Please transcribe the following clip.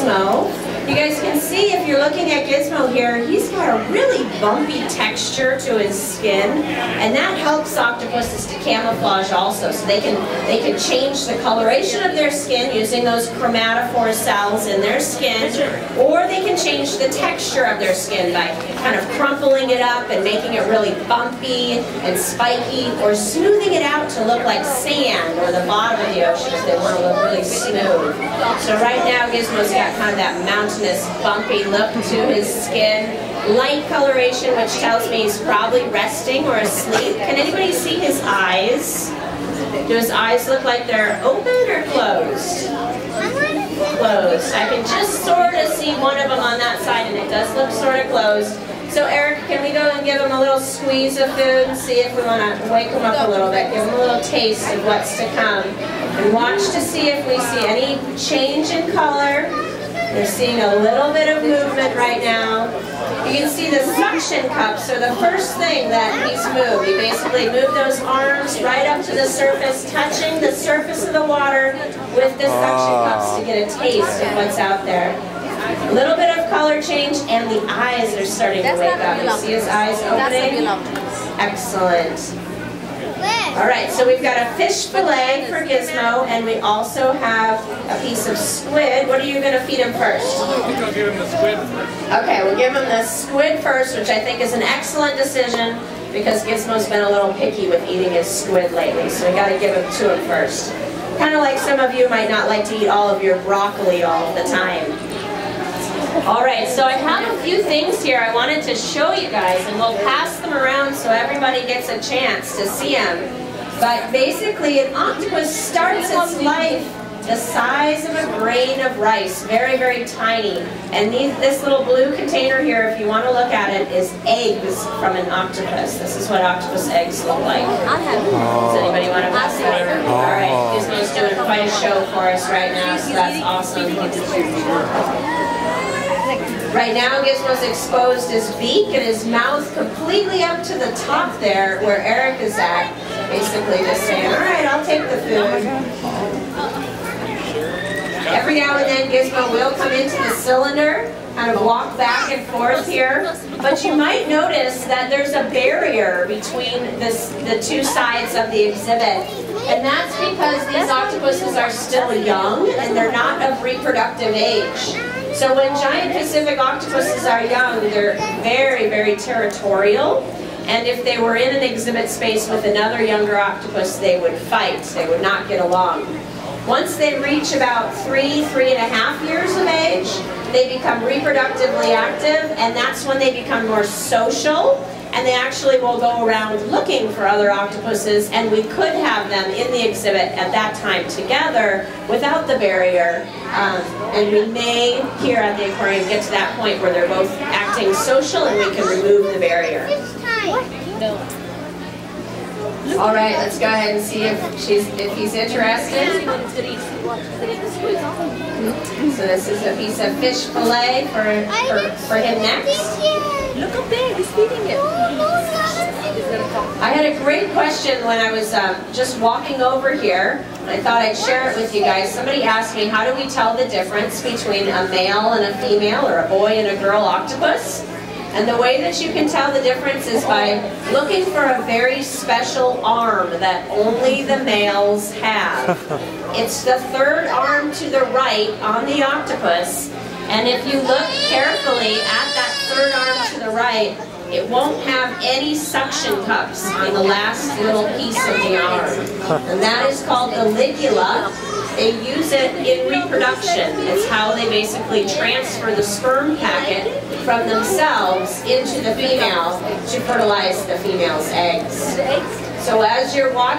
Gizmo. You guys can see if you're looking at Gizmo here, he's got a really bumpy texture to his skin, and that helps octopuses to camouflage also. So they can change the coloration of their skin using those chromatophore cells in their skin, or they can change the texture of their skin by kind of crumpling it up and making it really bumpy and spiky, or smoothing it out to look like sand or the bottom of the ocean if they want to look really smooth. So right now Gizmo's got kind of that mountainous, bumpy look to his skin. Light coloration, which tells me he's probably resting or asleep. Can anybody see his eyes? Do his eyes look like they're open or closed? Closed. I can just sort of see one of them on that side, and it does look sort of closed. So Eric, can we go and give him a little squeeze of food and see if we want to wake him up a little bit, give him a little taste of what's to come, and watch to see if we see any change in color. They're seeing a little bit of movement right now. You can see the suction cups are the first thing that he's moved. He basically moved those arms right up to the surface, touching the surface of the water with the suction cups to get a taste of what's out there. A little bit of color change, and the eyes are starting to wake up. You see his eyes opening? Excellent. Alright, so we've got a fish fillet for Gizmo, and we also have a piece of squid. What are you going to feed him first? We're going to give him the squid first. Okay, we'll give him the squid first, which I think is an excellent decision because Gizmo's been a little picky with eating his squid lately, so we got to give it to him first. Kind of like some of you might not like to eat all of your broccoli all the time. Alright, so I have a few things here I wanted to show you guys, and we'll pass them around so everybody gets a chance to see them. But basically, an octopus starts its life the size of a grain of rice, very, very tiny. And this little blue container here, if you want to look at it, is eggs from an octopus. This is what octopus eggs look like. Does anybody want to pass that? Alright, Gizmo's doing quite a show for us right now, so that's awesome. Right now, Gizmo's exposed his beak and his mouth completely up to the top there, where Eric is at. Basically just saying, alright, I'll take the food. Every now and then, Gizmo will come into the cylinder, kind of walk back and forth here. But you might notice that there's a barrier between the two sides of the exhibit. And that's because these octopuses are still young and they're not of reproductive age. So when giant Pacific octopuses are young, they're very, very territorial. And if they were in an exhibit space with another younger octopus, they would fight. They would not get along. Once they reach about 3.5 years of age, they become reproductively active, and that's when they become more social, and they actually will go around looking for other octopuses, and we could have them in the exhibit at that time together without the barrier. And we may, here at the aquarium, get to that point where they're both acting social and we can remove the barrier. All right, let's go ahead and see if he's interested. So this is a piece of fish fillet for him next. Look up there, he's feeding it. I had a great question when I was just walking over here. I thought I'd share it with you guys. Somebody asked me, how do we tell the difference between a male and a female, or a boy and a girl octopus? And the way that you can tell the difference is by looking for a very special arm that only the males have. It's the third arm to the right on the octopus, and if you look carefully at that third arm to the right, it won't have any suction cups on the last little piece of the arm. And that is called the ligula. They use it in reproduction. It's how they basically transfer the sperm packet from themselves into the female to fertilize the female's eggs. So as you're watching,